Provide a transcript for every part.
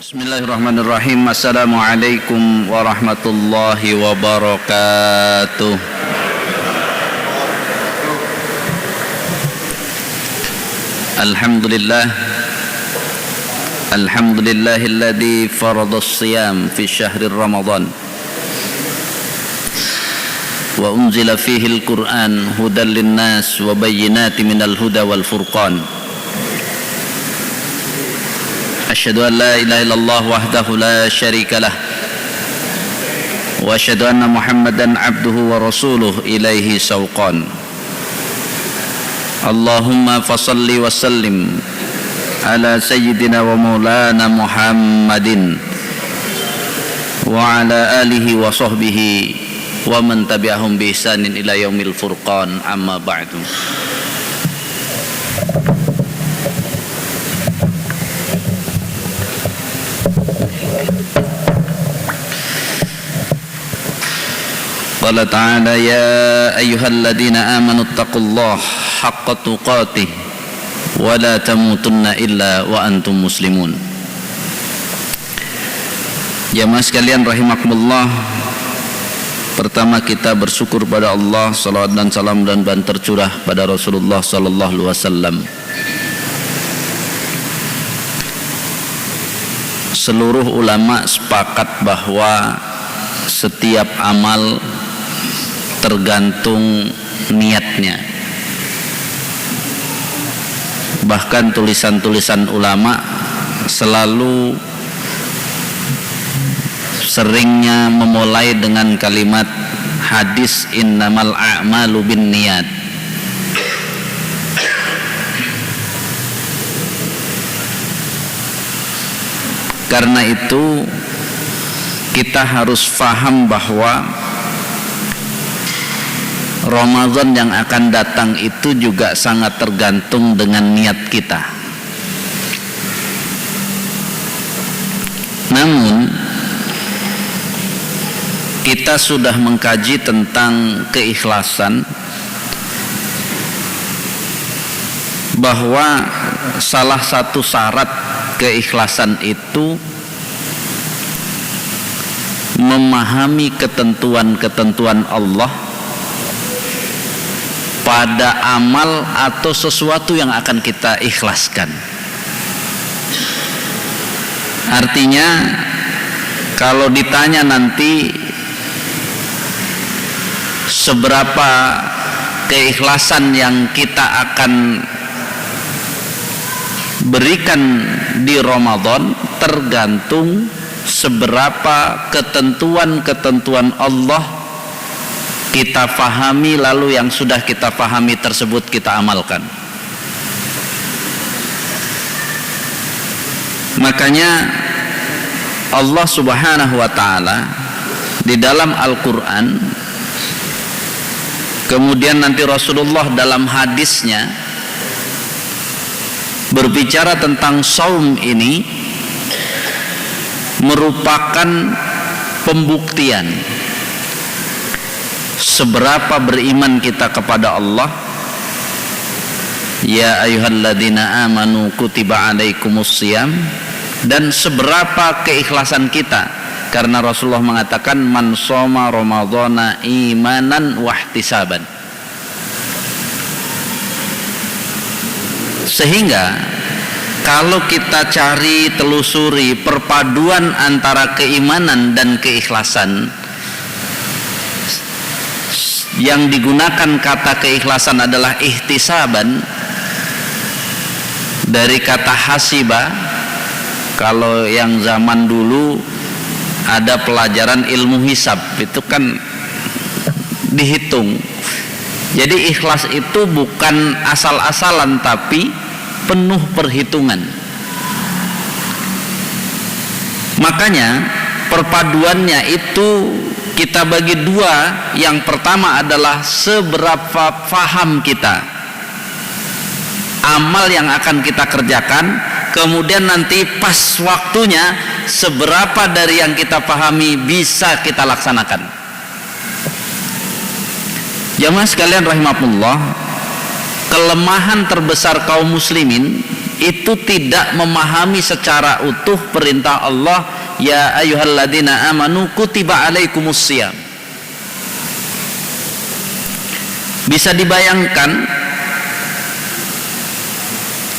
Bismillahirrahmanirrahim. Assalamualaikum warahmatullahi wabarakatuh. Alhamdulillahilladzi farada as-siyam fi syahri Ramadan wa unzila fihi al-Qur'an hudan lin-nas wa bayyinatin minal huda wal furqan. Asyhadu an la ilaha illallah wahdahu la syarika lah wa asyhadu anna Muhammadan abduhu wa rasuluh ilaihi sauqan. Allahumma fasalli wa sallim ala sayyidina wa maulana Muhammadin wa ala alihi wa sahbihi wa man tabi'ahum bi ihsanin ila yaumil furqan, amma ba'du. Qala ta'ala ya ayyuhalladzina amanu taqullaha haqqa tuqatih wa la tamutunna illa wa antum muslimun. Jamaah sekalian rahimakumullah, pertama kita bersyukur pada Allah, salawat dan salam dan tercurah pada Rasulullah sallallahu alaihi wasallam. Seluruh ulama sepakat bahwa setiap amal tergantung niatnya. Bahkan tulisan-tulisan ulama selalu seringnya memulai dengan kalimat hadis innamal a'malu binniyat. Karena itu kita harus faham bahwa Ramadan yang akan datang itu juga sangat tergantung dengan niat kita. Namun kita sudah mengkaji tentang keikhlasan, bahwa salah satu syarat keikhlasan itu memahami ketentuan-ketentuan Allah pada amal atau sesuatu yang akan kita ikhlaskan. Artinya kalau ditanya nanti seberapa keikhlasan yang kita akan berikan di Ramadan, tergantung seberapa ketentuan-ketentuan Allah kita fahami, lalu yang sudah kita fahami tersebut kita amalkan. Makanya Allah Subhanahu wa ta'ala di dalam Al-Quran, kemudian nanti Rasulullah dalam hadisnya berbicara tentang saum ini merupakan pembuktian seberapa beriman kita kepada Allah. Ya ayyuhalladzina amanu kutiba alaikumusiyam, dan seberapa keikhlasan kita, karena Rasulullah mengatakan man shoma ramadhana imanan wahtisaban. Sehingga kalau kita cari telusuri perpaduan antara keimanan dan keikhlasan, yang digunakan kata keikhlasan adalah ihtisaban dari kata hasiba. Kalau yang zaman dulu ada pelajaran ilmu hisab, itu kan dihitung. Jadi ikhlas itu bukan asal-asalan, tapi penuh perhitungan. Makanya perpaduannya itu kita bagi dua. Yang pertama adalah seberapa faham kita amal yang akan kita kerjakan, kemudian nanti pas waktunya seberapa dari yang kita pahami bisa kita laksanakan. Jamaah sekalian rahimahullah, kelemahan terbesar kaum muslimin itu tidak memahami secara utuh perintah Allah, ya ayyuhalladzina amanu kutiba alaikumusiyam. Bisa dibayangkan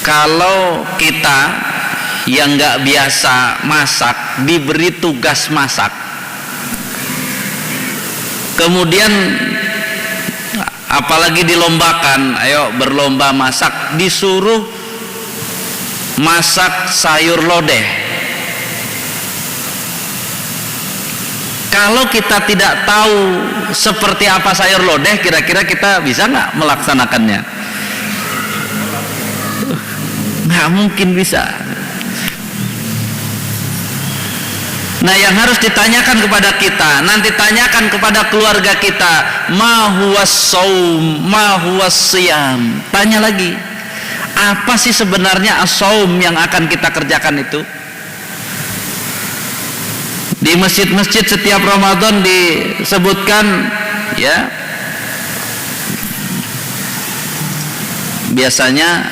kalau kita yang nggak biasa masak diberi tugas masak, kemudian apalagi dilombakan, ayo berlomba masak, disuruh masak sayur lodeh. Kalau kita tidak tahu seperti apa sayur lodeh, kira-kira kita bisa nggak melaksanakannya? Nggak mungkin bisa. Nah, yang harus ditanyakan kepada kita, nanti tanyakan kepada keluarga kita, ma huwas shaum, ma huwas siyam. Tanya lagi, apa sih sebenarnya as-shaum yang akan kita kerjakan itu? Di masjid-masjid setiap Ramadan disebutkan, ya, biasanya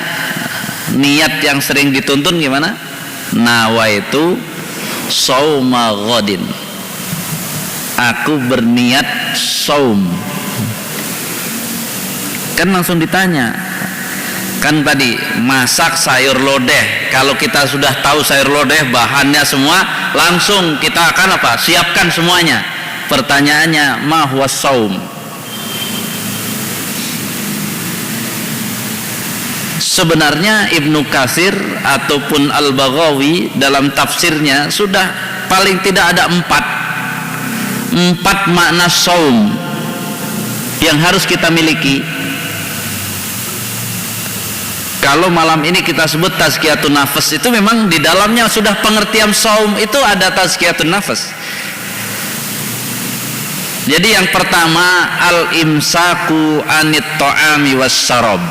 niat yang sering dituntun gimana? Nawaitu shauma ghadin, aku berniat saum. Kan langsung ditanya, kan tadi masak sayur lodeh. Kalau kita sudah tahu sayur lodeh bahannya semua, langsung kita akan apa? Siapkan semuanya. Pertanyaannya, ma huwas saum? Sebenarnya Ibnu Katsir ataupun Al-Baghawi dalam tafsirnya sudah paling tidak ada empat makna saum yang harus kita miliki. Kalau malam ini kita sebut tazkiyatun nafas, itu memang di dalamnya sudah pengertian saum itu ada tazkiyatun nafas. Jadi yang pertama, al-imsaku anit ta'ami wasyarab,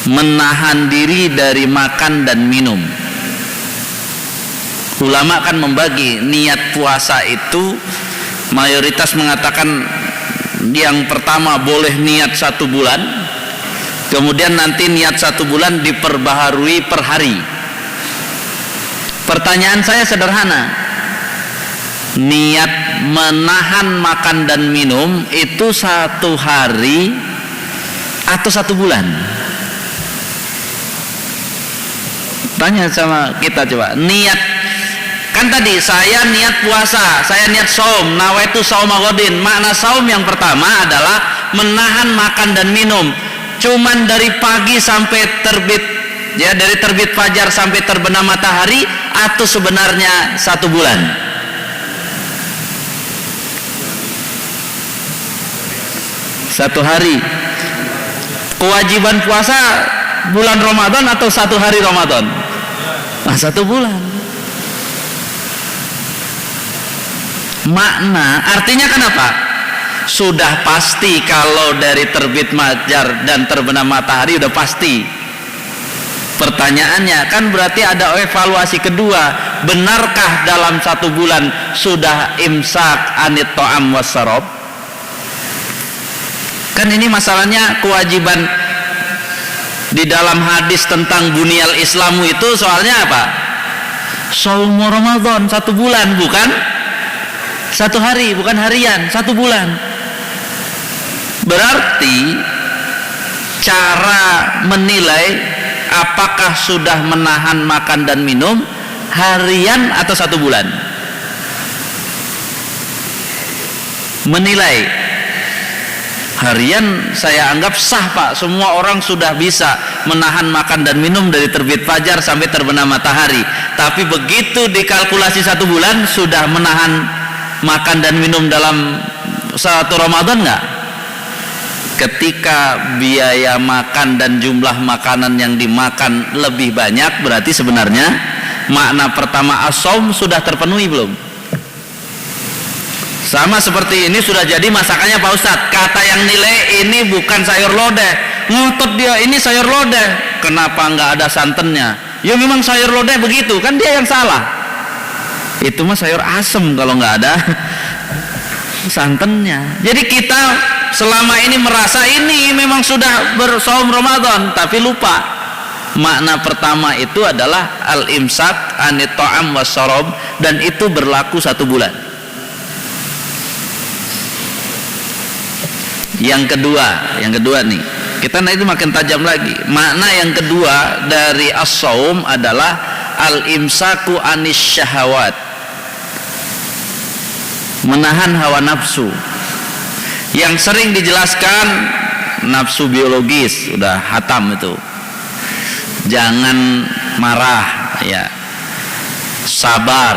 menahan diri dari makan dan minum. Ulama kan membagi niat puasa itu, mayoritas mengatakan yang pertama boleh niat 1 bulan, kemudian nanti niat 1 bulan diperbaharui per hari. Pertanyaan saya sederhana, niat menahan makan dan minum itu 1 hari atau 1 bulan? Tanya sama kita coba, niat, kan tadi saya niat puasa, saya niat saum, nawaitu shauma ghadin. Makna saum yang pertama adalah menahan makan dan minum, cuman dari pagi sampai terbit, ya, dari terbit fajar sampai terbenam matahari, atau sebenarnya 1 bulan? Satu hari. Kewajiban puasa bulan Ramadan atau 1 hari Ramadan? Nah, 1 bulan. Makna artinya kenapa? Sudah pasti kalau dari terbit fajar dan terbenam matahari udah pasti. Pertanyaannya kan berarti ada evaluasi kedua, benarkah dalam 1 bulan sudah imsak anit ta'am wasyarab? Kan ini masalahnya kewajiban di dalam hadis tentang bunyal Islamu itu soalnya apa? Shaum Ramadan 1 bulan, bukan 1 hari, bukan harian, 1 bulan. Berarti cara menilai apakah sudah menahan makan dan minum harian atau 1 bulan. Menilai harian saya anggap sah, Pak, semua orang sudah bisa menahan makan dan minum dari terbit fajar sampai terbenam matahari. Tapi begitu dikalkulasi 1 bulan, sudah menahan makan dan minum dalam 1 Ramadan nggak? Ketika biaya makan dan jumlah makanan yang dimakan lebih banyak, berarti sebenarnya makna pertama as-shaum sudah terpenuhi belum? Sama seperti ini sudah jadi masakannya Pak Ustadz. Kata yang nilai ini bukan sayur lodeh, ngotot dia ini sayur lodeh, kenapa nggak ada santannya? Ya memang sayur lodeh begitu, kan dia yang salah. Itu mah sayur asem kalau nggak ada santannya. Jadi kita selama ini merasa ini memang sudah bersaum Ramadan, tapi lupa. Makna pertama itu adalah al-imsak anit ta'am wasyarab, dan itu berlaku 1 bulan. Yang kedua nih, kita nanti makin tajam lagi. Makna yang kedua dari as-saum adalah al-imsaku anis syahawat, menahan hawa nafsu. Yang sering dijelaskan nafsu biologis, sudah hatam itu. Jangan marah, ya, sabar,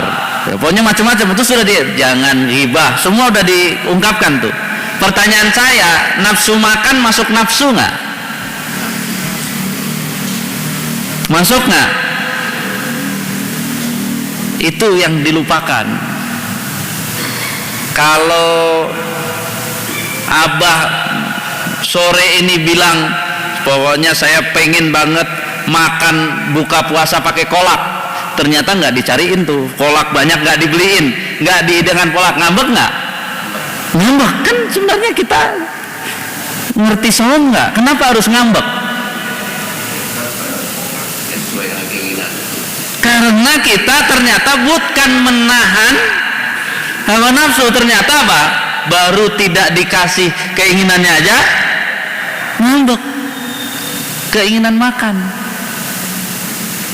ya, pokoknya macam-macam itu sudah jangan ghibah, semua udah diungkapkan tuh. Pertanyaan saya, nafsu makan masuk nafsu nggak? Masuk nggak? Itu yang dilupakan. Kalau abah sore ini bilang, pokoknya saya pengen banget makan buka puasa pakai kolak, ternyata nggak dicariin tuh kolak, banyak nggak dibeliin, nggak dengan kolak, ngambek nggak? Ngambek kan sebenarnya kita ngerti saum nggak? Kenapa harus ngambek? Karena kita ternyata bukan menahan hawa nafsu, ternyata apa? Baru tidak dikasih keinginannya aja ngambek, keinginan makan.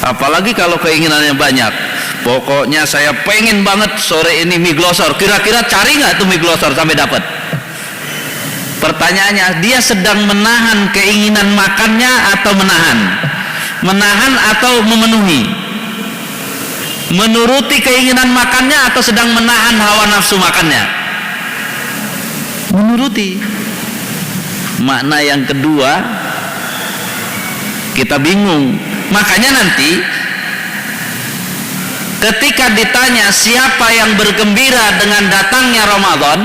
Apalagi kalau keinginannya banyak. Pokoknya saya pengen banget sore ini mie glosor. Kira-kira cari nggak tuh mie glosor sampai dapat? Pertanyaannya, dia sedang menahan keinginan makannya atau menahan? Menahan atau memenuhi? Menuruti keinginan makannya atau sedang menahan hawa nafsu makannya? Menuruti. Makna yang kedua kita bingung. Makanya nanti ketika ditanya siapa yang bergembira dengan datangnya Ramadan,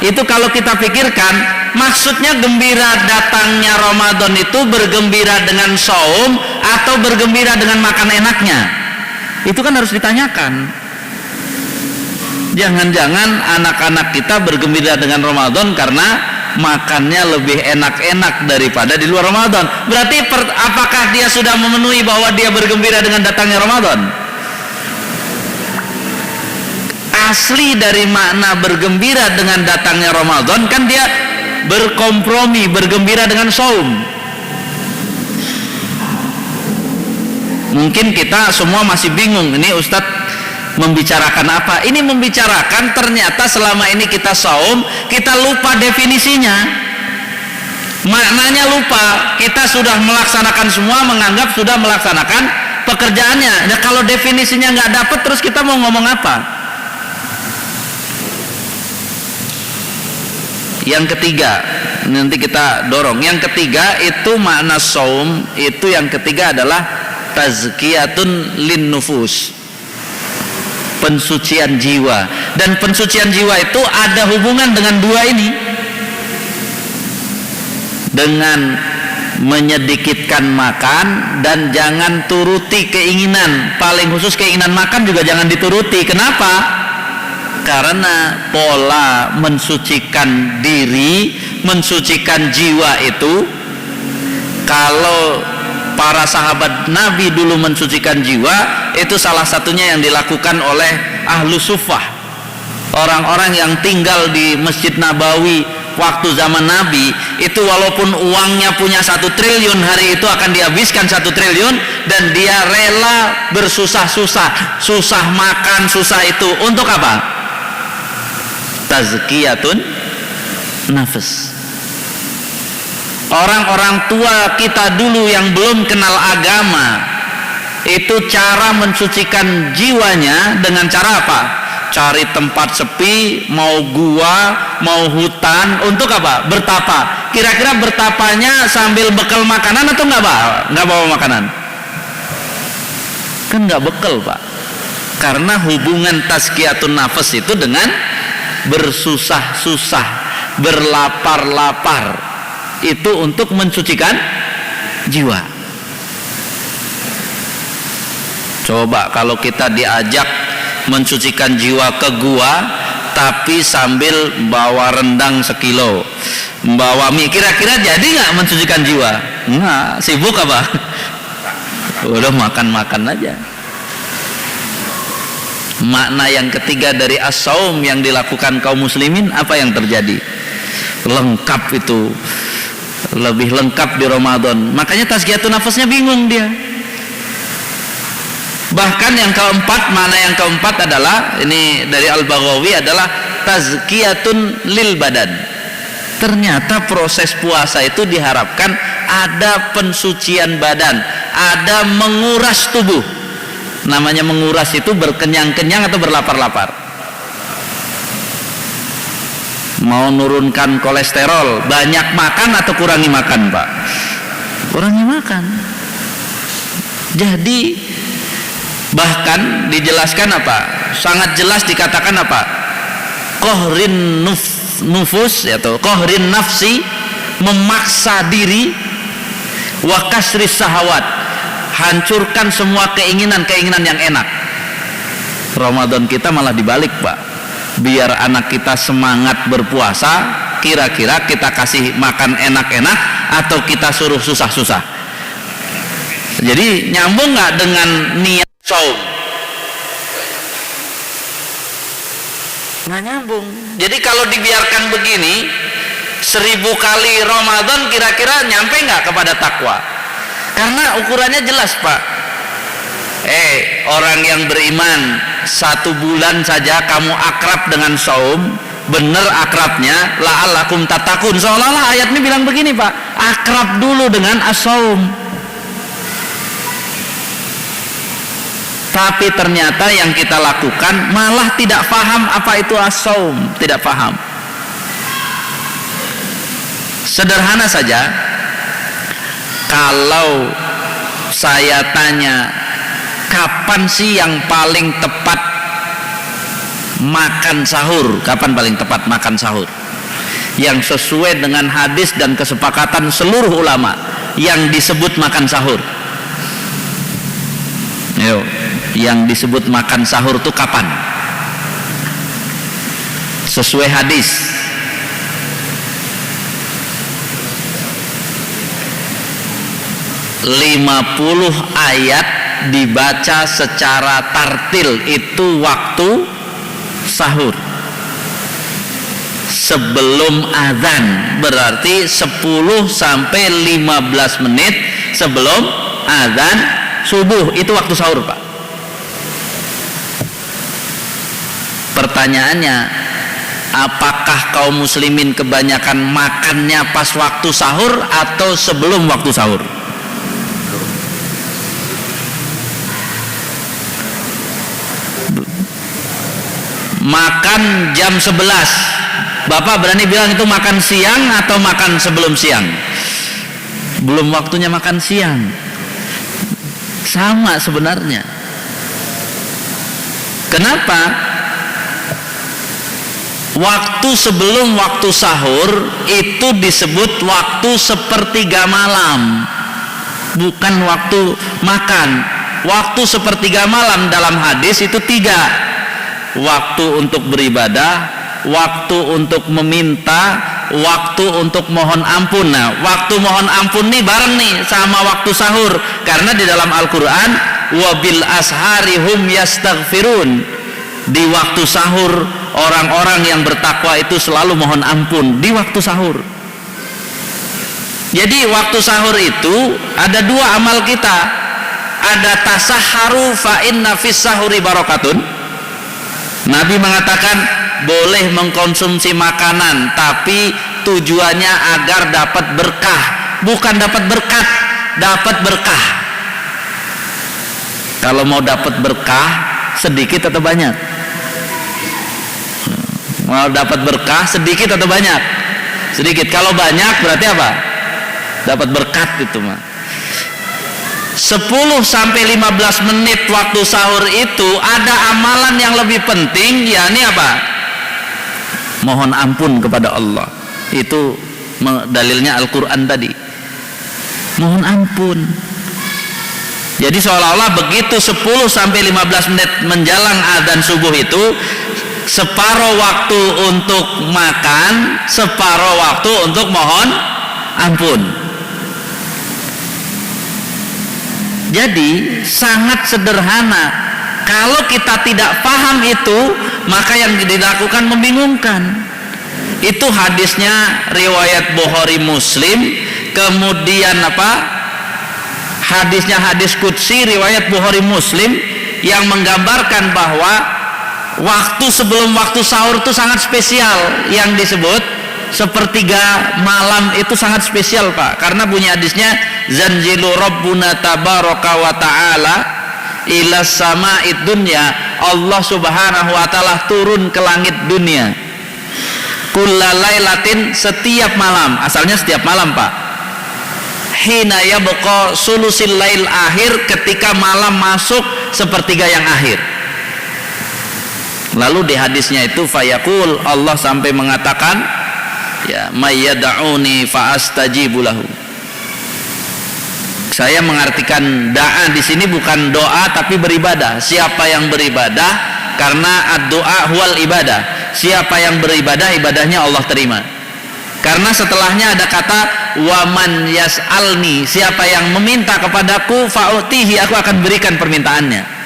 itu kalau kita pikirkan, maksudnya gembira datangnya Ramadan itu bergembira dengan saum atau bergembira dengan makan enaknya? Itu kan harus ditanyakan. Jangan-jangan anak-anak kita bergembira dengan Ramadan karena makannya lebih enak-enak daripada di luar Ramadan. Berarti apakah dia sudah memenuhi bahwa dia bergembira dengan datangnya Ramadan? Asli dari makna bergembira dengan datangnya Ramadan kan dia berkompromi, bergembira dengan saum. Mungkin kita semua masih bingung, ini Ustadz membicarakan apa? Ini membicarakan ternyata selama ini kita saum, kita lupa definisinya. Maknanya lupa. Kita sudah melaksanakan semua, menganggap sudah melaksanakan pekerjaannya. Nah, kalau definisinya nggak dapat, terus kita mau ngomong apa? Yang ketiga, nanti kita dorong. Yang ketiga itu makna saum, itu yang ketiga adalah tazkiyatun lin nufus, pensucian jiwa. Dan pensucian jiwa itu ada hubungan dengan dua ini, dengan menyedikitkan makan dan jangan turuti keinginan, paling khusus keinginan makan juga jangan dituruti. Kenapa? Karena pola mensucikan diri, mensucikan jiwa itu, kalau para sahabat Nabi dulu mensucikan jiwa, itu salah satunya yang dilakukan oleh ahlu suffah, orang-orang yang tinggal di Masjid Nabawi waktu zaman Nabi. Itu walaupun uangnya punya 1 triliun, hari itu akan dihabiskan 1 triliun, dan dia rela bersusah-susah, susah makan, susah itu, untuk apa? Tazkiyatun nafas. Orang-orang tua kita dulu yang belum kenal agama, itu cara mensucikan jiwanya dengan cara apa? Cari tempat sepi, mau gua, mau hutan, untuk apa? Bertapa. Kira-kira bertapanya sambil bekal makanan atau nggak bawa makanan? Kan nggak bekal, Pak. Karena hubungan tazkiyatun nafas itu dengan bersusah-susah, berlapar-lapar, itu untuk mensucikan jiwa. Coba kalau kita diajak mensucikan jiwa ke gua, tapi sambil bawa rendang sekilo, bawa mie, kira-kira jadi nggak mensucikan jiwa? Nggak, sibuk apa? Udah makan-makan aja. Makna yang ketiga dari as-saum yang dilakukan kaum muslimin, apa yang terjadi? Lengkap itu, lebih lengkap di Ramadan. Makanya tazkiyatun nafasnya bingung dia. Bahkan yang keempat, makna yang keempat adalah, ini dari Al-Baghawi, adalah tazkiyatun lil badan. Ternyata proses puasa itu diharapkan ada pensucian badan, ada menguras tubuh. Namanya menguras itu berkenyang-kenyang atau berlapar-lapar. Mau nurunkan kolesterol, banyak makan atau kurangi makan, Pak? Kurangi makan. Jadi bahkan dijelaskan apa? Sangat jelas dikatakan apa? Kohrin nufus atau kohrin nafsi, memaksa diri, wa kasris sahawat, hancurkan semua keinginan-keinginan yang enak. Ramadan kita malah dibalik, Pak. Biar anak kita semangat berpuasa, kira-kira kita kasih makan enak-enak atau kita suruh susah-susah? Jadi nyambung nggak dengan niat saum? Nggak nyambung. Jadi kalau dibiarkan begini 1000 kali Ramadan, kira-kira nyampe nggak kepada takwa? Karena ukurannya jelas, Pak. Orang yang beriman 1 bulan saja kamu akrab dengan saum, bener akrabnya, la'allakum tatakun. Seolah-olah ayat ini bilang begini, Pak, akrab dulu dengan as-saum. Tapi ternyata yang kita lakukan malah tidak paham apa itu as-saum, tidak paham. Sederhana saja, kalau saya tanya kapan sih yang paling tepat makan sahur, kapan paling tepat makan sahur yang sesuai dengan hadis dan kesepakatan seluruh ulama yang disebut makan sahur? Yo, yang disebut makan sahur itu kapan? Sesuai hadis. "50 ayat dibaca secara tartil, itu waktu sahur sebelum azan, berarti 10 sampai 15 menit sebelum azan subuh, itu waktu sahur, Pak. Pertanyaannya, apakah kaum muslimin kebanyakan makannya pas waktu sahur atau sebelum waktu sahur? Makan jam 11, Bapak berani bilang itu makan siang atau makan sebelum siang? Belum waktunya makan siang. Sama sebenarnya. Kenapa? Waktu sebelum waktu sahur itu disebut waktu sepertiga malam, bukan waktu makan. Waktu sepertiga malam dalam hadis itu 3: waktu untuk beribadah, waktu untuk meminta, waktu untuk mohon ampun. Nah, waktu mohon ampun nih bareng nih sama waktu sahur, karena di dalam Al-Quran wabil ashari hum yastaghfirun, di waktu sahur orang-orang yang bertakwa itu selalu mohon ampun di waktu sahur. Jadi waktu sahur itu ada 2 amal kita, ada tasahharu fa inna fis sahuri barakatun. Nabi mengatakan boleh mengkonsumsi makanan, tapi tujuannya agar dapat berkah, bukan dapat berkat, dapat berkah. Kalau mau dapat berkah, sedikit atau banyak? Mau dapat berkah sedikit atau banyak? Sedikit. Kalau banyak berarti apa? Dapat berkat itu mah. 10 sampai 15 menit waktu sahur itu ada amalan yang lebih penting, yakni apa? Mohon ampun kepada Allah. Itu dalilnya Al-Quran tadi. Mohon ampun. Jadi seolah-olah begitu 10 sampai 15 menit menjelang adzan subuh itu separuh waktu untuk makan, separuh waktu untuk mohon ampun. Jadi sangat sederhana. Kalau kita tidak paham itu, maka yang dilakukan membingungkan. Itu hadisnya riwayat Bukhari Muslim. Kemudian hadisnya hadis qudsi riwayat Bukhari Muslim yang menggambarkan bahwa waktu sebelum waktu sahur itu sangat spesial, yang disebut sepertiga malam itu sangat spesial, Pak, karena bunyi hadisnya zanzilu rabbuna tabaraka wa ta'ala ila sama'id dunya, Allah subhanahu wa ta'ala turun ke langit dunia kullalailatin, setiap malam, asalnya setiap malam, Pak, hina yabqa sulusil lail akhir, ketika malam masuk sepertiga yang akhir. Lalu di hadisnya itu fayaqul, Allah sampai mengatakan ya mayyad'uni fa astajibu lahu. Saya mengartikan da'a di sini bukan doa tapi beribadah. Siapa yang beribadah, karena ad-doa huwal ibadah. Siapa yang beribadah, ibadahnya Allah terima. Karena setelahnya ada kata waman yas'alni, siapa yang meminta kepadaku fa'utihi, aku akan berikan permintaannya.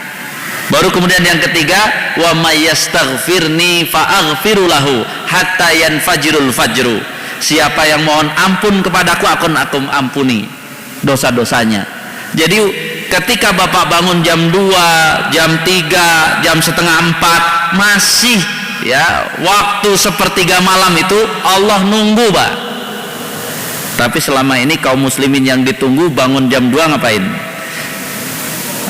Baru kemudian yang ketiga wa may yastaghfirni fa'aghfiru lahu hatta yanfajirul fajru, siapa yang mohon ampun kepadaku akan aku ampuni dosa-dosanya. Jadi ketika Bapak bangun jam 2, jam 3, jam setengah 4, masih ya waktu sepertiga malam itu Allah nunggu, Pak. Tapi selama ini kaum muslimin yang ditunggu bangun jam 2 ngapain?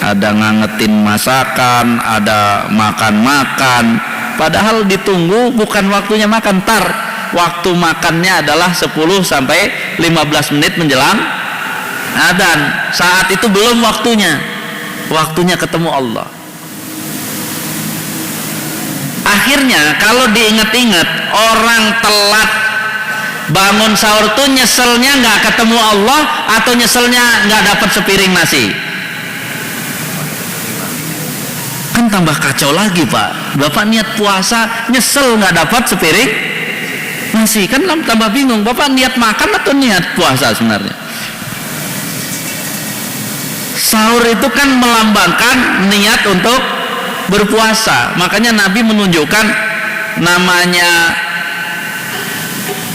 Ada ngangetin masakan, ada makan-makan, padahal ditunggu bukan waktunya makan. Tar waktu makannya adalah 10 sampai 15 menit menjelang adzan. Saat itu belum waktunya, waktunya ketemu Allah. Akhirnya kalau diingat-ingat, orang telat bangun sahur tuh nyeselnya nggak ketemu Allah atau nyeselnya nggak dapat sepiring nasi? Kan tambah kacau lagi, Pak. Bapak niat puasa nyesel nggak dapat sepiring nasi, kan tambah bingung. Bapak niat makan atau niat puasa sebenarnya? Sahur itu kan melambangkan niat untuk berpuasa. Makanya Nabi menunjukkan namanya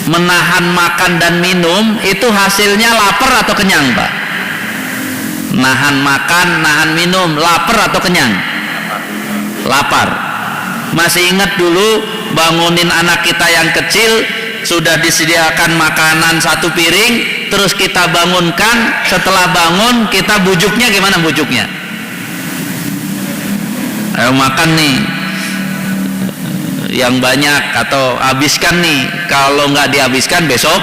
menahan makan dan minum itu hasilnya lapar atau kenyang, Pak? Nahan makan, nahan minum, lapar atau kenyang? Lapar. Masih ingat dulu bangunin anak kita yang kecil, sudah disediakan makanan satu piring, terus kita bangunkan, setelah bangun kita bujuknya gimana bujuknya? Ayo makan nih yang banyak, atau habiskan nih, kalau nggak dihabiskan besok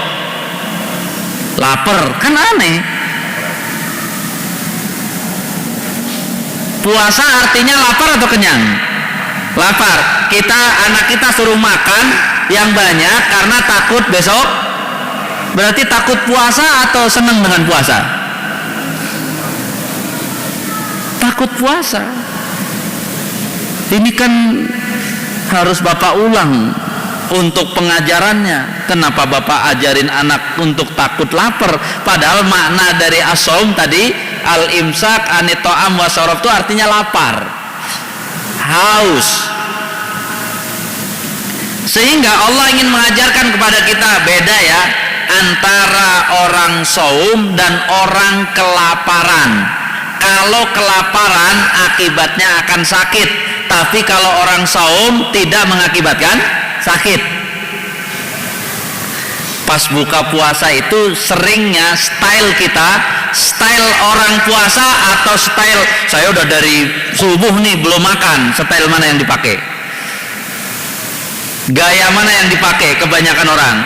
lapar, kan aneh. Puasa artinya lapar atau kenyang? Lapar. Anak kita suruh makan yang banyak karena takut besok, berarti takut puasa atau senang dengan puasa? Takut puasa. Ini kan harus Bapak ulang untuk pengajarannya. Kenapa Bapak ajarin anak untuk takut lapar? Padahal makna dari as-shaum tadi, al-imsak anit ta'am wa syarab, itu artinya lapar, haus. Sehingga Allah ingin mengajarkan kepada kita beda ya antara orang saum dan orang kelaparan. Kalau kelaparan akibatnya akan sakit, tapi kalau orang saum tidak mengakibatkan sakit. Pas buka puasa itu seringnya style kita, style orang puasa atau style saya udah dari subuh nih belum makan, style mana yang dipakai? Gaya mana yang dipakai kebanyakan orang?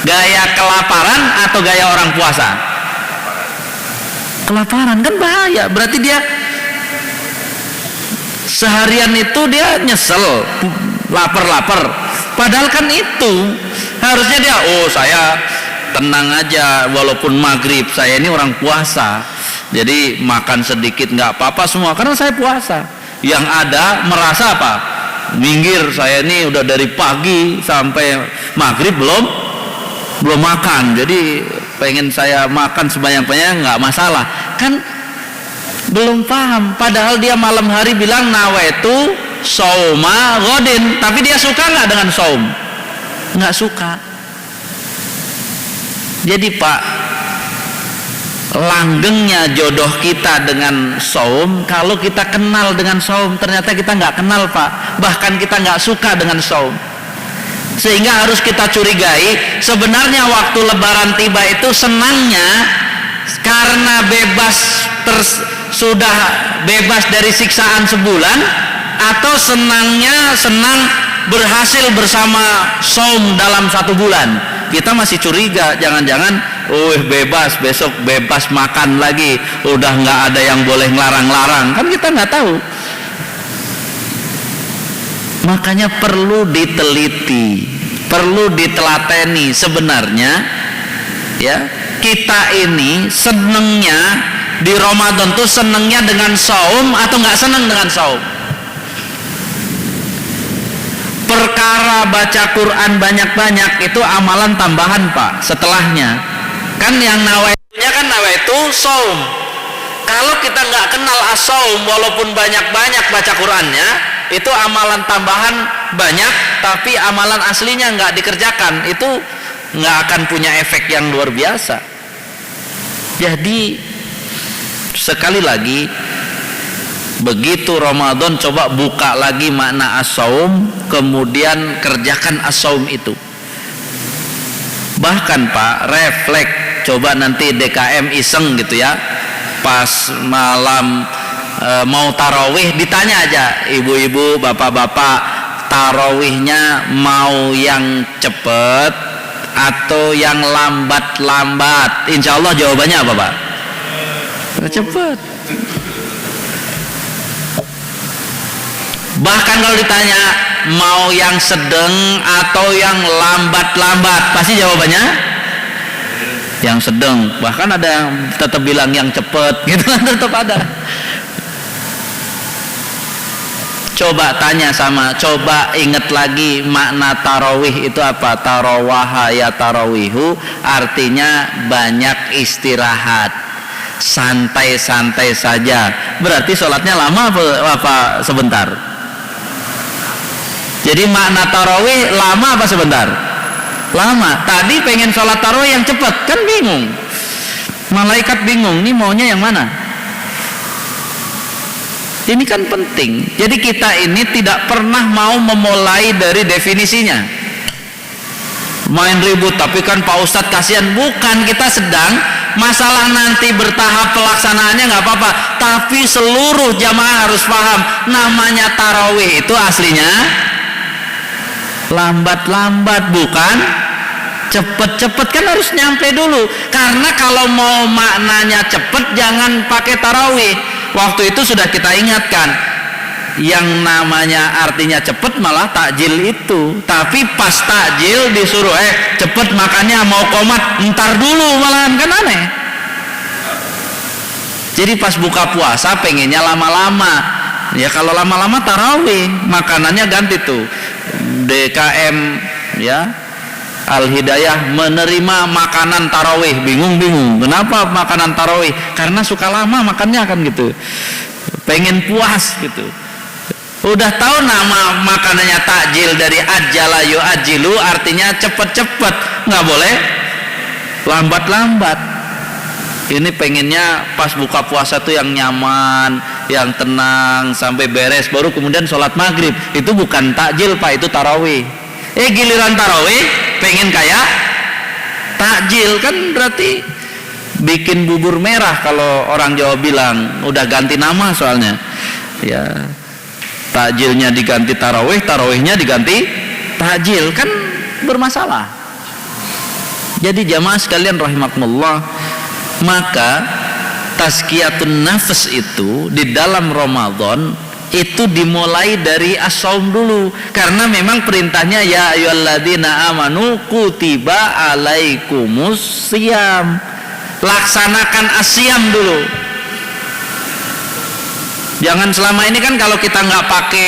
Gaya kelaparan atau gaya orang puasa? Kelaparan, kan bahaya. Berarti dia seharian itu dia nyesel, lapar-lapar. Padahal kan itu harusnya dia, oh saya tenang aja, walaupun maghrib, saya ini orang puasa, jadi makan sedikit nggak apa-apa semua karena saya puasa. Yang ada merasa apa? minggir, saya ini udah dari pagi sampai maghrib belum makan, jadi pengen saya makan sebanyak-banyaknya nggak masalah. Kan belum paham, padahal dia malam hari bilang nawaitu sauma godin, tapi dia suka nggak dengan saum? Nggak suka. Jadi Pak, langgengnya jodoh kita dengan saum kalau kita kenal dengan saum. Ternyata kita nggak kenal Pak, bahkan kita nggak suka dengan saum, sehingga harus kita curigai. Sebenarnya waktu lebaran tiba itu senangnya karena sudah bebas dari siksaan sebulan, atau senangnya senang berhasil bersama saum dalam 1 bulan. Kita masih curiga, jangan-jangan bebas, besok bebas makan lagi, udah nggak ada yang boleh ngelarang-larang, kan kita nggak tahu. Makanya perlu diteliti, perlu ditelateni. Sebenarnya ya, kita ini senengnya di Ramadan tuh senengnya dengan saum atau nggak seneng dengan saum? Perkara baca Quran banyak-banyak itu amalan tambahan Pak setelahnya. Kan yang nawaitunya kan nawaitu saum. Kalau kita nggak kenal as-saum, walaupun banyak-banyak baca Qurannya, itu amalan tambahan banyak, tapi amalan aslinya nggak dikerjakan, itu nggak akan punya efek yang luar biasa. Jadi sekali lagi, begitu Ramadan coba buka lagi makna as-saum, kemudian kerjakan as-saum itu. Bahkan Pak, refleks, coba nanti DKM iseng gitu ya, pas malam mau tarawih, ditanya aja ibu-ibu, bapak-bapak, tarawihnya mau yang cepet atau yang lambat-lambat? Insya Allah jawabannya apa Pak? Cepet. Bahkan kalau ditanya mau yang sedang atau yang lambat-lambat, pasti jawabannya yang sedang. Bahkan ada yang tetap bilang yang cepet gitu, tetap ada. Coba tanya coba inget lagi makna tarawih itu apa? Tarawaha ya tarawihu, artinya banyak istirahat, santai-santai saja. Berarti sholatnya lama apa sebentar? Jadi makna tarawih lama apa sebentar? Lama. Tadi pengen sholat tarawih yang cepat, kan bingung. Malaikat bingung, ini maunya yang mana? Ini kan penting. Jadi kita ini tidak pernah mau memulai dari definisinya. Main ribut, tapi kan Pak Ustadz kasihan. Bukan, kita sedang masalah nanti bertahap pelaksanaannya nggak apa-apa. Tapi seluruh jamaah harus paham, namanya tarawih itu aslinya lambat-lambat, bukan cepet-cepet. Kan harus nyampe dulu. Karena kalau mau maknanya cepet, jangan pakai tarawih. Waktu itu sudah kita ingatkan, yang namanya artinya cepet malah takjil itu. Tapi pas takjil disuruh cepet makannya, mau komat ntar dulu, malahan kan aneh. Jadi pas buka puasa pengennya lama-lama. Ya kalau lama-lama tarawih, makanannya ganti tuh. DKM ya Al-Hidayah menerima makanan tarawih, bingung kenapa makanan tarawih? Karena suka lama makannya kan gitu, pengen puas gitu. Udah tahu nama makanannya takjil, dari ajala yu'ajilu, artinya cepet-cepet, nggak boleh lambat-lambat. Ini pengennya pas buka puasa tuh yang nyaman, yang tenang sampai beres, baru kemudian sholat maghrib. Itu bukan takjil Pak, itu tarawih. Giliran tarawih pengen kayak takjil, kan berarti bikin bubur merah kalau orang Jawa bilang. Udah ganti nama soalnya ya, takjilnya diganti tarawih, tarawihnya diganti takjil, kan bermasalah. Jadi jamaah sekalian rahimakumullah, maka tazkiyatun nafs itu di dalam Ramadan itu dimulai dari as-saum dulu, karena memang perintahnya ya ayyuhalladzina amanu kutiba alaikumus siyam, laksanakan asyam dulu. Jangan selama ini kan kalau kita nggak pakai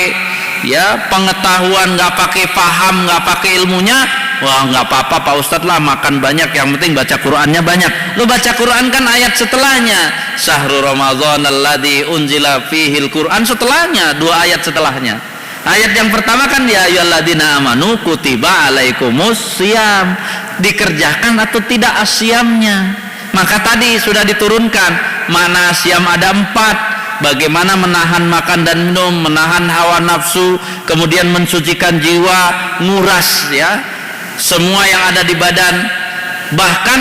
ya pengetahuan, nggak pakai paham, nggak pakai ilmunya, wah nggak apa-apa Pak Ustadz lah, makan banyak, yang penting baca Qurannya banyak. Lu baca Quran kan ayat setelahnya, syahrul ramadhan alladzi unzila fihil Quran, setelahnya, 2 ayat setelahnya. Ayat yang pertama kan ya ayyuhalladzina amanu kutiba alaikumus syiyam, dikerjakan atau tidak asyamnya. Maka tadi sudah diturunkan makna asyam ada 4, bagaimana menahan makan dan minum, menahan hawa nafsu, kemudian mensucikan jiwa, nguras ya semua yang ada di badan. Bahkan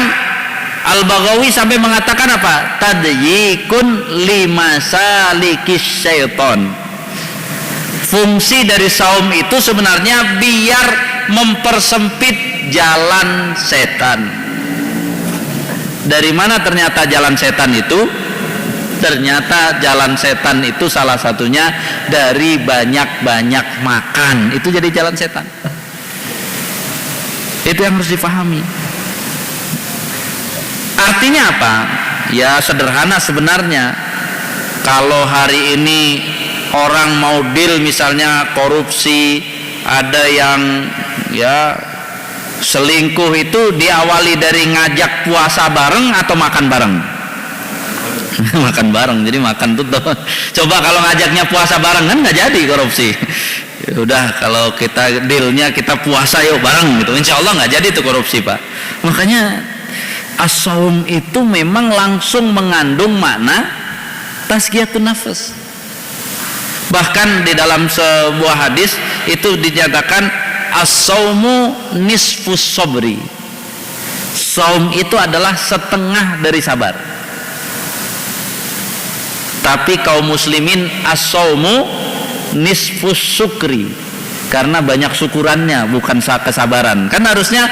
Al-Baghawi sampai mengatakan apa? Tadyikun limasalikis syaiton. Fungsi dari saum itu sebenarnya biar mempersempit jalan setan. Dari mana ternyata jalan setan itu? Ternyata jalan setan itu salah satunya dari banyak-banyak makan. Itu jadi jalan setan. Itu yang harus dipahami. Artinya apa? Ya sederhana sebenarnya. Kalau hari ini orang mau deal misalnya korupsi, ada yang ya selingkuh, itu diawali dari ngajak puasa bareng atau makan bareng? Makan bareng, jadi makan tuh. Coba kalau ngajaknya puasa bareng kan nggak jadi korupsi. Ya udah, kalau kita dealnya kita puasa yuk bareng gitu, insya Allah nggak jadi tuh korupsi Pak. Makanya as-saum itu memang langsung mengandung makna tazkiyatun nafas. Bahkan di dalam sebuah hadis itu dinyatakan as-saumu nisfus sabri. Saum itu adalah setengah dari sabar. Tapi kaum muslimin as-saumu nisfus syukri, karena banyak syukurannya bukan kesabaran. Kan harusnya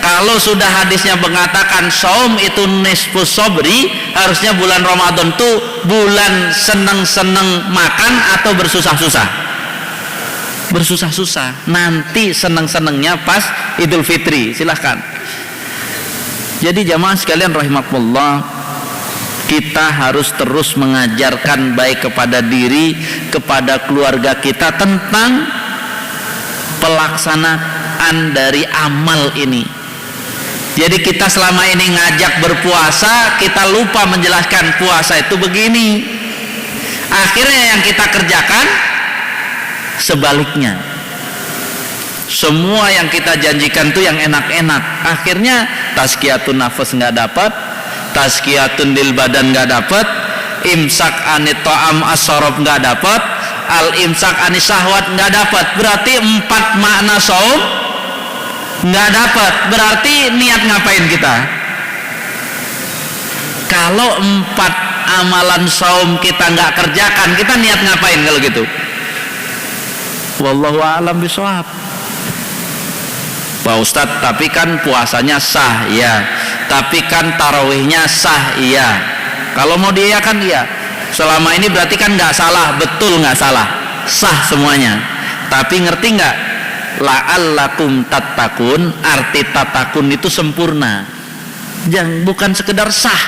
kalau sudah hadisnya mengatakan saum itu nisfus sabri, harusnya bulan Ramadan tuh bulan seneng-seneng makan atau bersusah-susah. Bersusah-susah, nanti seneng-senengnya pas Idul Fitri. Silahkan. Jadi jamaah sekalian rahimakumullah, kita harus terus mengajarkan baik kepada diri, kepada keluarga kita tentang pelaksanaan dari amal ini. Jadi kita selama ini ngajak berpuasa, kita lupa menjelaskan puasa itu begini. Akhirnya yang kita kerjakan sebaliknya. Semua yang kita janjikan tuh yang enak-enak. Akhirnya tazkiyatun nafas nggak dapat, tazkiyatun lil badan nggak dapat, imsak anit ta'am as-sarab nggak dapat, al imsak anis syahwat nggak dapat. Berarti 4 makna saum nggak dapat. Berarti niat ngapain kita? Kalau 4 amalan saum kita nggak kerjakan, kita niat ngapain kalau gitu? Wallahu a'lam bishawab. Pak Ustadz, tapi kan puasanya sah, ya. Tapi kan tarawihnya sah, iya. Kalau mau diiyakan, iya. Selama ini berarti kan nggak salah, betul nggak salah, sah semuanya. Tapi ngerti nggak? La'allakum tattaqun, arti tatakun itu sempurna, bukan sekedar sah.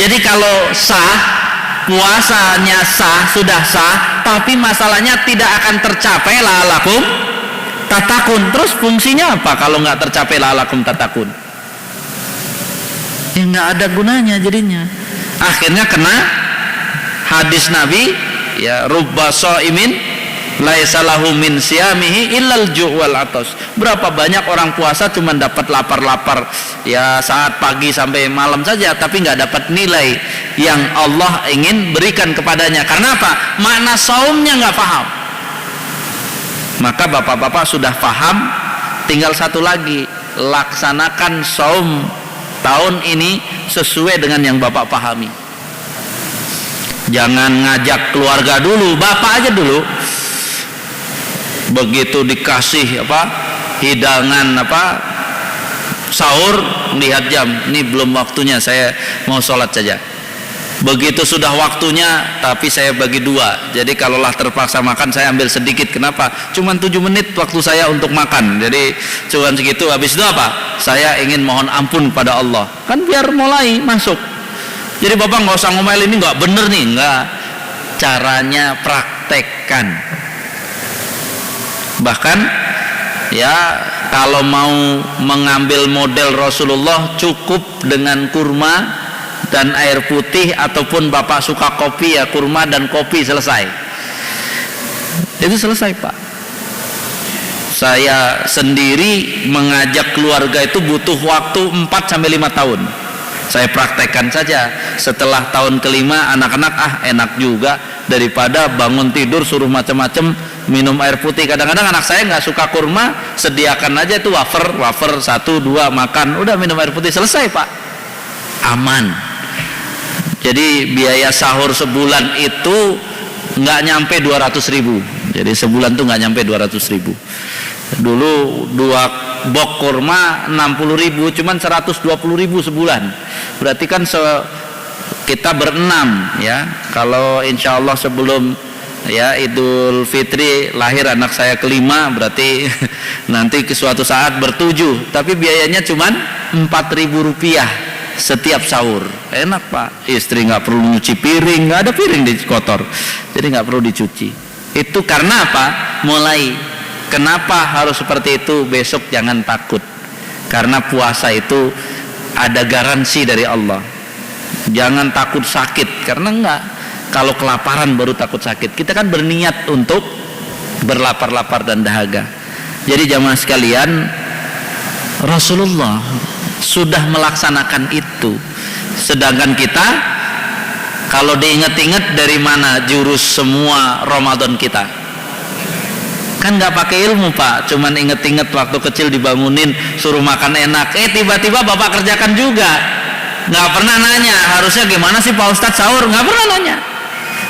Jadi kalau sah, puasanya sah, sudah sah, tapi masalahnya tidak akan tercapai la'allakum tatakun. Terus fungsinya apa kalau nggak tercapai la'allakum tatakun? Ya nggak ada gunanya jadinya. Akhirnya kena hadis Nabi, ya rubba shaimin laisa lahu min siyamihi illal ju' wal atas. Berapa banyak orang puasa cuma dapat lapar-lapar ya saat pagi sampai malam saja, tapi nggak dapat nilai yang Allah ingin berikan kepadanya. Karena apa? Makna saumnya nggak paham. Maka bapak-bapak sudah paham, tinggal satu lagi, laksanakan saum tahun ini sesuai dengan yang bapak pahami. Jangan ngajak keluarga dulu, bapak aja dulu. Begitu dikasih hidangan sahur, lihat jam, ini belum waktunya, saya mau sholat saja. Begitu sudah waktunya, tapi saya bagi 2. Jadi kalaulah terpaksa makan, saya ambil sedikit. Kenapa? Cuman 7 menit waktu saya untuk makan. Jadi cuman segitu. Habis itu apa? Saya ingin mohon ampun pada Allah. Kan biar mulai masuk. Jadi bapak nggak usah ngomel, ini nggak bener nih, nggak. Caranya praktekkan. Bahkan ya kalau mau mengambil model Rasulullah cukup dengan kurma dan air putih, ataupun bapak suka kopi ya kurma dan kopi, selesai. Itu selesai Pak. Saya sendiri mengajak keluarga itu butuh waktu 4-5 tahun. Saya praktekkan saja. Setelah tahun kelima anak-anak enak juga, daripada bangun tidur suruh macam-macam minum air putih. Kadang-kadang anak saya nggak suka kurma, sediakan aja itu wafer 1-2 makan, udah minum air putih, selesai Pak. Aman. Jadi biaya sahur sebulan itu nggak nyampe 200.000. Jadi sebulan tuh nggak nyampe 200.000. Dulu 2 box kurma 60.000, cuman 120.000 sebulan. Berarti kan kita berenam ya. Kalau insya Allah sebelum ya Idul Fitri lahir anak saya kelima, berarti nanti ke suatu saat bertujuh. Tapi biayanya cuman 4.000 rupiah setiap sahur. Enak Pak. Istri nggak perlu nyuci piring, nggak ada piring di kotor, jadi nggak perlu dicuci. Itu karena apa? Mulai. Kenapa harus seperti itu? Besok jangan takut, karena puasa itu ada garansi dari Allah. Jangan takut sakit, karena enggak, kalau kelaparan baru takut sakit. Kita kan berniat untuk berlapar-lapar dan dahaga. Jadi jamaah sekalian, Rasulullah sudah melaksanakan itu, sedangkan kita kalau diingat-ingat, dari mana jurus semua Ramadan kita? Kan nggak pakai ilmu Pak, cuman inget-inget waktu kecil dibangunin suruh makan enak, tiba-tiba bapak kerjakan juga, nggak pernah nanya harusnya gimana sih Pak Ustadz sahur, nggak pernah nanya.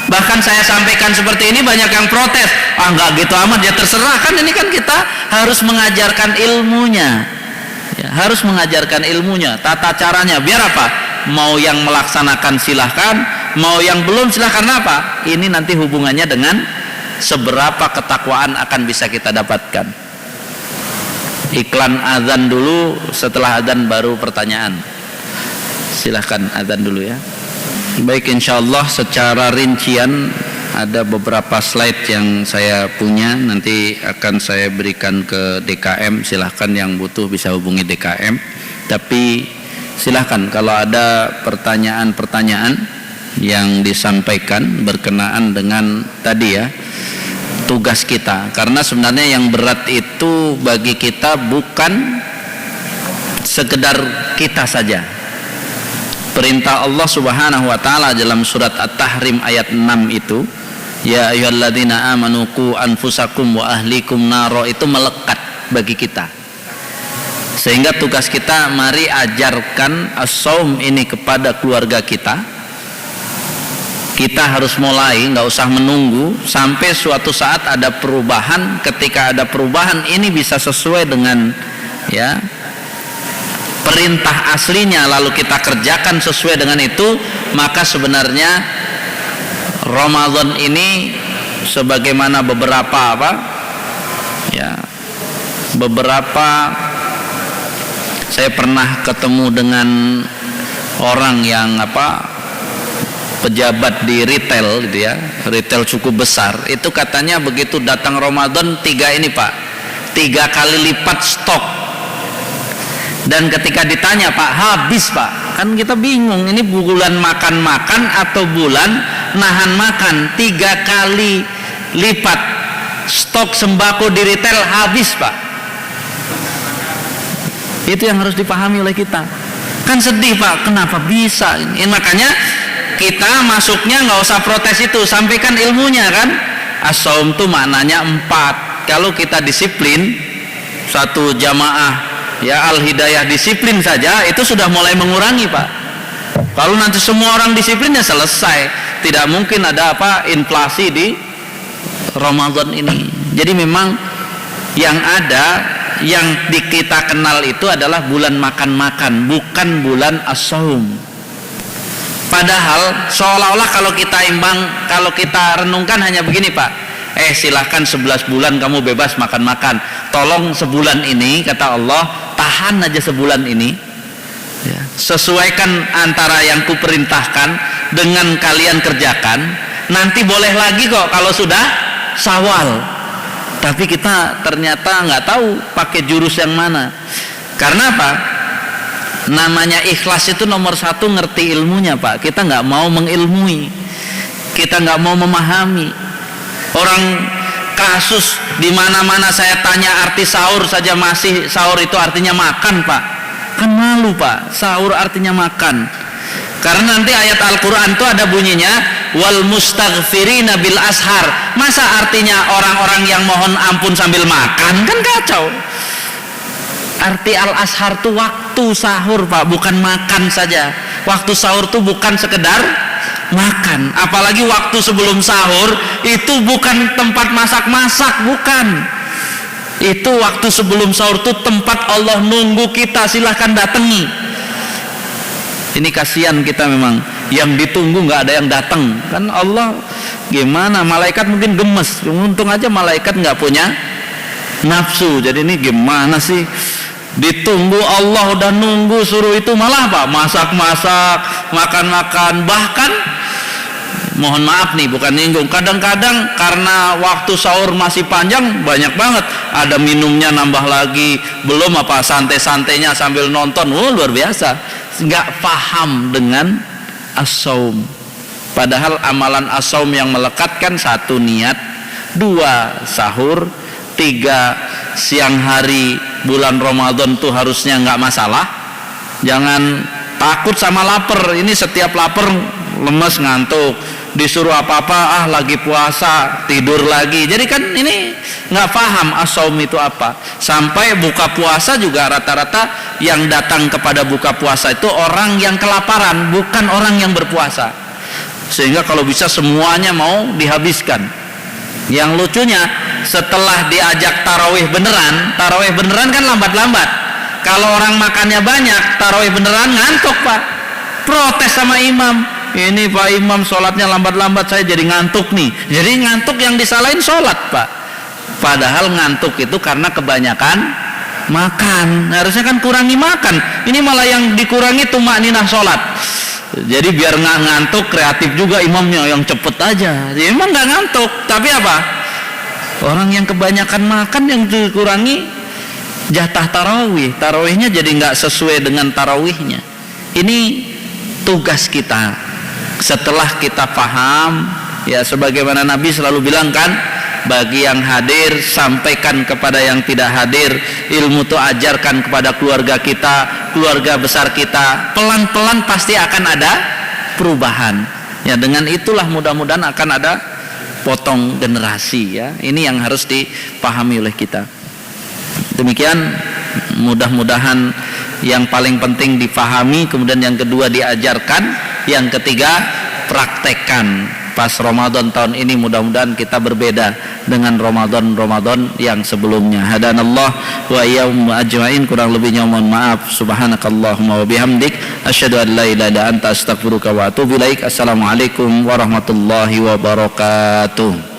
Bahkan saya sampaikan seperti ini banyak yang protes, nggak gitu amat, ya terserah. Kan ini kan kita harus mengajarkan ilmunya ya, harus mengajarkan ilmunya, tata caranya, biar apa? Mau yang melaksanakan silahkan, mau yang belum silahkan. Apa? Ini nanti hubungannya dengan seberapa ketakwaan akan bisa kita dapatkan. Iklan azan dulu, setelah azan baru pertanyaan. Silahkan azan dulu ya. Baik, insyaallah secara rincian ada beberapa slide yang saya punya, nanti akan saya berikan ke DKM. Silahkan yang butuh bisa hubungi DKM. Tapi silahkan kalau ada pertanyaan-pertanyaan yang disampaikan berkenaan dengan tadi ya, tugas kita. Karena sebenarnya yang berat itu bagi kita bukan sekedar kita saja. Perintah Allah Subhanahu wa taala dalam surat At-Tahrim ayat 6 itu, ya ayyuhalladzina amanu qu anfusakum wa ahlikum naro, itu melekat bagi kita. Sehingga tugas kita, mari ajarkan as-saum ini kepada keluarga kita. Kita harus mulai, nggak usah menunggu sampai suatu saat ada perubahan. Ketika ada perubahan ini bisa sesuai dengan ya perintah aslinya, lalu kita kerjakan sesuai dengan itu, maka sebenarnya Ramadan ini sebagaimana beberapa saya pernah ketemu dengan orang yang pejabat di retail gitu ya, retail cukup besar. Itu katanya begitu datang Ramadan 3 kali lipat stok. Dan ketika ditanya, Pak, habis Pak, kan kita bingung, ini bulan makan-makan atau bulan nahan makan. 3 kali lipat stok sembako di retail habis Pak. Itu yang harus dipahami oleh kita. Kan sedih Pak, kenapa bisa ini? Makanya kita masuknya nggak usah protes itu, sampaikan ilmunya kan. As-saum tuh maknanya 4. Kalau kita disiplin, satu jamaah ya Al-Hidayah disiplin saja, itu sudah mulai mengurangi Pak. Kalau nanti semua orang disiplin ya selesai. Tidak mungkin ada inflasi di Ramadan ini. Jadi memang yang ada, yang kita kenal itu adalah bulan makan-makan, bukan bulan as-saum. Padahal seolah-olah kalau kita renungkan hanya begini Pak, silahkan 11 bulan kamu bebas makan-makan, tolong sebulan ini, kata Allah, tahan aja sebulan ini ya. Sesuaikan antara yang kuperintahkan dengan kalian kerjakan, nanti boleh lagi kok kalau sudah Syawal. tapi kita ternyata nggak tahu pakai jurus yang mana. Karena apa? Namanya ikhlas itu nomor satu ngerti ilmunya, Pak. Kita nggak mau mengilmui, kita nggak mau memahami. Orang kasus di mana-mana saya tanya arti sahur saja masih sahur itu artinya makan, Pak. Kan malu, Pak. Sahur artinya makan. Karena nanti ayat Al-Quran itu ada bunyinya wal mustaghfirina bil ashar. Masa artinya orang-orang yang mohon ampun sambil makan? Kan kacau. Arti al-ashar itu waktu sahur, Pak, bukan makan saja. Waktu sahur itu bukan sekedar makan. Apalagi waktu sebelum sahur itu bukan tempat masak-masak, bukan. Itu waktu sebelum sahur itu tempat Allah nunggu kita, silahkan datangi. Ini kasihan kita memang, yang ditunggu nggak ada yang datang. Kan Allah gimana? Malaikat mungkin gemes. Untung aja malaikat nggak punya nafsu. Jadi ini gimana sih? Ditunggu Allah udah nunggu, suruh itu malah apa? Masak-masak, makan-makan. Bahkan mohon maaf nih, bukan nyinggung, kadang-kadang karena waktu sahur masih panjang, banyak banget ada minumnya nambah lagi, belum apa santai-santainya sambil nonton. Luar biasa, nggak paham dengan as-saum. Padahal amalan as-saum yang melekat kan satu niat, dua sahur, tiga siang hari bulan Ramadan tuh harusnya nggak masalah. Jangan takut sama lapar. Ini setiap lapar lemes ngantuk, disuruh apa-apa lagi puasa tidur lagi. Jadi kan ini nggak paham as-saum itu apa. Sampai buka puasa juga rata-rata yang datang kepada buka puasa itu orang yang kelaparan, bukan orang yang berpuasa. Sehingga kalau bisa semuanya mau dihabiskan. Yang lucunya setelah diajak tarawih beneran kan lambat-lambat. Kalau orang makannya banyak, tarawih beneran ngantuk, Pak. Protes sama imam. Ini Pak Imam sholatnya lambat-lambat, saya jadi ngantuk nih. Jadi ngantuk yang disalahin sholat, Pak. Padahal ngantuk itu karena kebanyakan makan. Harusnya kan kurangi makan. Ini malah yang dikurangi tumakninah sholat. Jadi biar nggak ngantuk, kreatif juga imamnya, yang cepet aja. Jadi emang nggak ngantuk, tapi apa? Orang yang kebanyakan makan yang dikurangi jatah tarawih. Tarawihnya jadi nggak sesuai dengan tarawihnya. Ini tugas kita. Setelah kita paham, ya sebagaimana Nabi selalu bilang kan, bagi yang hadir sampaikan kepada yang tidak hadir, ilmu itu ajarkan kepada keluarga kita, keluarga besar kita. Pelan-pelan pasti akan ada perubahan. Ya dengan itulah mudah-mudahan akan ada potong generasi, ya. Ini yang harus dipahami oleh kita. Demikian, mudah-mudahan yang paling penting dipahami, kemudian yang kedua diajarkan, yang ketiga praktekkan. Pas Ramadan tahun ini mudah-mudahan kita berbeda dengan Ramadan yang sebelumnya. Hadanallah wa iyyakum ajmain. Kurang lebihnya mohon maaf. Subhanakallahumma wa bihamdik asyhadu an la ilaha illa anta astaghfiruka wa atubu ilaik. Assalamualaikum warahmatullahi wabarakatuh.